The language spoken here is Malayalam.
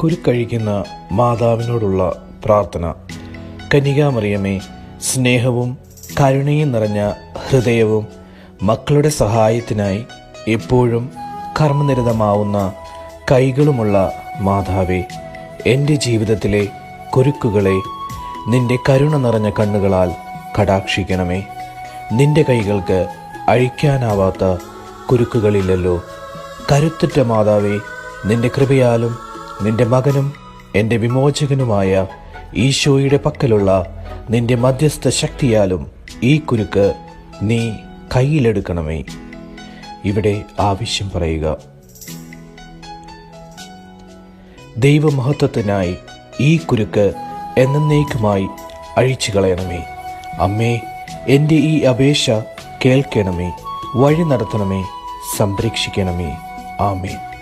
കുരുക്കഴിക്കുന്ന മാതാവിനോടുള്ള പ്രാർത്ഥന. കന്യകാമറിയമേ, സ്നേഹവും കരുണയും നിറഞ്ഞ ഹൃദയവും മക്കളുടെ സഹായത്തിനായി എപ്പോഴും കർമ്മനിരതമാവുന്ന കൈകളുമുള്ള മാതാവേ, എൻ്റെ ജീവിതത്തിലെ കുരുക്കുകളെ നിന്റെ കരുണ നിറഞ്ഞ കണ്ണുകളാൽ കടാക്ഷിക്കണമേ. നിന്റെ കൈകൾക്ക് അഴിക്കാനാവാത്ത കുരുക്കുകളില്ലല്ലോ. കരുത്തുറ്റ മാതാവേ, നിന്റെ കൃപയാലും നിന്റെ മകനും എൻ്റെ വിമോചകനുമായ ഈശോയുടെ പക്കലുള്ള നിന്റെ മധ്യസ്ഥ ശക്തിയാലും ഈ കുരുക്ക് നീ കയ്യിലെടുക്കണമേ. ഇവിടെ ആവശ്യം പറയുക. ദൈവമഹത്വത്തിനായി ഈ കുരുക്ക് എന്നേക്കുമായി അഴിച്ചു കളയണമേ. അമ്മേ, എൻ്റെ ഈ അപേക്ഷ കേൾക്കണമേ, വഴി നടത്തണമേ, സംരക്ഷിക്കണമേ. ആമേൻ.